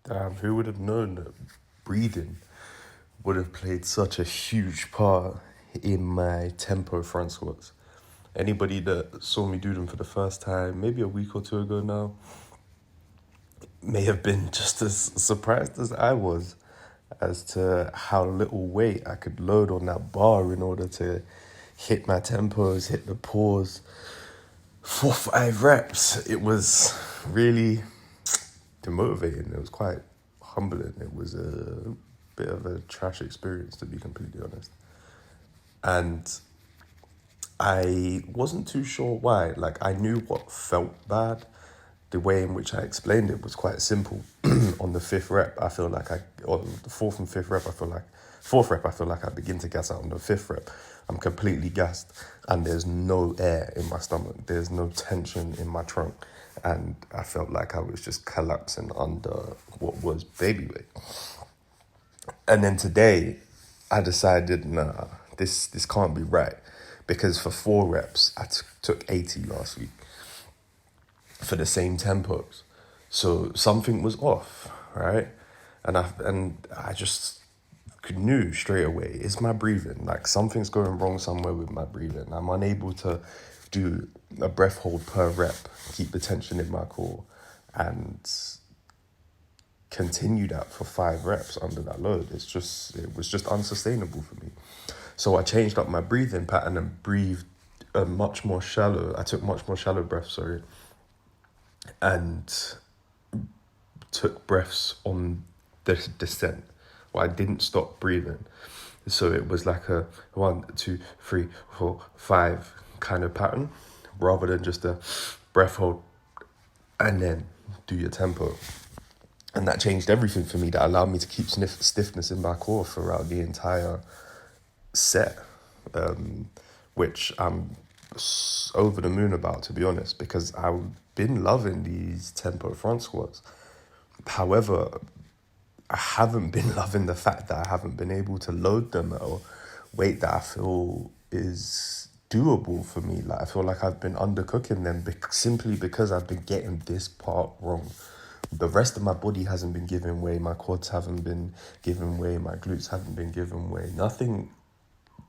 Damn, who would have known that breathing would have played such a huge part in my tempo front squats? Anybody that saw me do them for the first time, maybe a week or two ago now, may have been just as surprised as I was as to how little weight I could load on that bar in order to hit my tempos, hit the pause. 4 5 reps. It was really demotivating. It was quite humbling. It was a bit of a trash experience, to be completely honest. And I wasn't too sure why. Like, I knew what felt bad. The way in which I explained it was quite simple. On the fifth rep, I feel like on the fourth and fifth rep, fourth rep, I feel like I begin to gas out. On the fifth rep, I'm completely gassed and there's no air in my stomach. There's no tension in my trunk. And I felt like I was just collapsing under what was baby weight. And then today, I decided, nah, this can't be right. Because for 4 reps, I took 80 last week for the same tempos. So something was off, right? And I just knew straight away, it's my breathing. Like, something's going wrong somewhere with my breathing. I'm unable to do a breath hold per rep, keep the tension in my core, and continue that for 5 reps under that load. It was just unsustainable for me. So I changed up my breathing pattern and breathed I took much more shallow breaths, and took breaths on the descent. Well, I didn't stop breathing. So it was like a 1, 2, 3, 4, 5 kind of pattern, rather than just a breath hold and then do your tempo. And that changed everything for me. That allowed me to keep stiffness in my core throughout the entire set, which I'm over the moon about, to be honest, because I've been loving these tempo front squats. However, I haven't been loving the fact that I haven't been able to load them at a weight that I feel is doable for me. Like, I feel like I've been undercooking them simply because I've been getting this part wrong. The rest of my body hasn't been giving way. My quads haven't been giving way. My glutes haven't been giving way. Nothing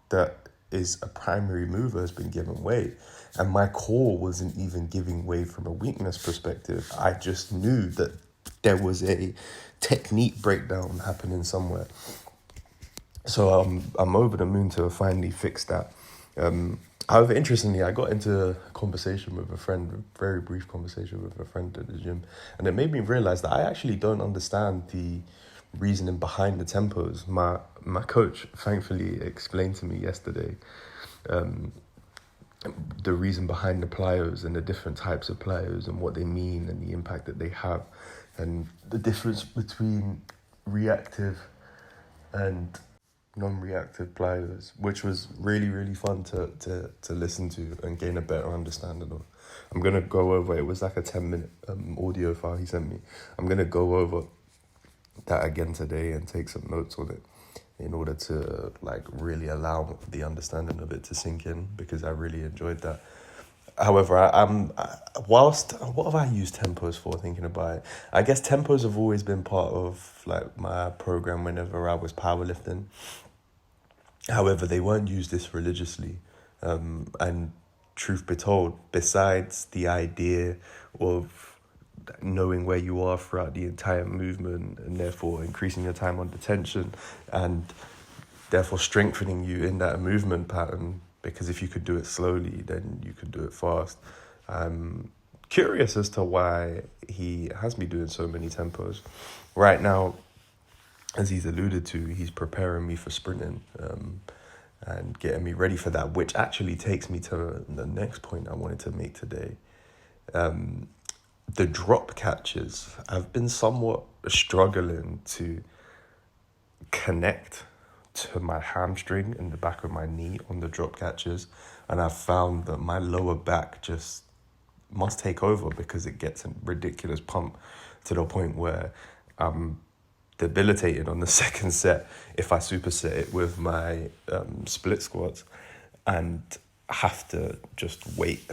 that is a primary mover has been given way. And my core wasn't even giving way from a weakness perspective. I just knew that there was a technique breakdown happening somewhere. So I'm over the moon to finally fix that. However, interestingly, I got into a conversation with a friend, a very brief conversation with a friend at the gym, and it made me realize that I actually don't understand the reasoning behind the tempos. My coach thankfully explained to me yesterday the reason behind the plyos and the different types of plyos and what they mean and the impact that they have, and the difference between reactive and non-reactive plyos, which was really, really fun to listen to and gain a better understanding of. I'm going to go over, it was like a 10-minute audio file he sent me. I'm going to go over that again today and take some notes on it in order to really allow the understanding of it to sink in, because I really enjoyed that. However, what have I used tempos for, thinking about it? I guess tempos have always been part of my program whenever I was powerlifting. However, they weren't used this religiously. And truth be told, besides the idea of knowing where you are throughout the entire movement and therefore increasing your time under tension and therefore strengthening you in that movement pattern, because if you could do it slowly, then you could do it fast. I'm curious as to why he has me doing so many tempos. Right now, as he's alluded to, he's preparing me for sprinting and getting me ready for that, which actually takes me to the next point I wanted to make today. The drop catches. I've been somewhat struggling to connect to my hamstring and the back of my knee on the drop catches, and I've found that my lower back just must take over because it gets a ridiculous pump to the point where I'm debilitated on the second set if I superset it with my split squats, and have to just wait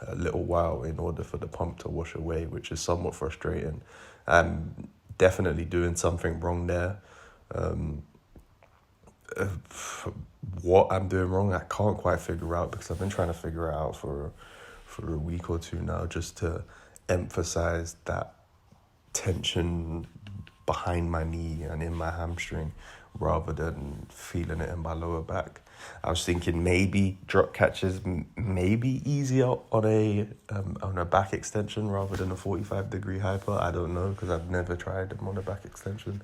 a little while in order for the pump to wash away, which is somewhat frustrating. definitely doing something wrong there. What I'm doing wrong, I can't quite figure out, because I've been trying to figure it out for a week or two now, just to emphasize that tension behind my knee and in my hamstring rather than feeling it in my lower back. I was thinking maybe drop catches maybe easier on a back extension rather than a 45-degree hyper. I don't know, because I've never tried them on a back extension.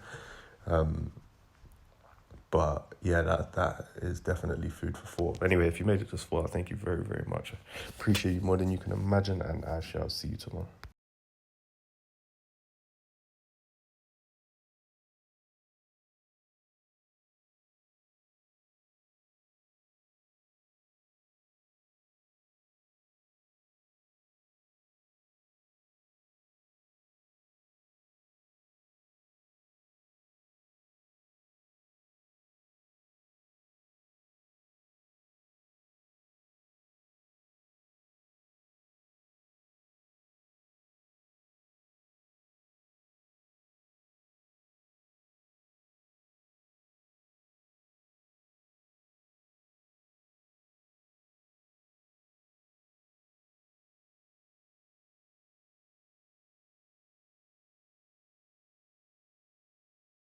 But yeah, that is definitely food for thought. Anyway, if you made it this far, thank you very, very much. I appreciate you more than you can imagine, and I shall see you tomorrow.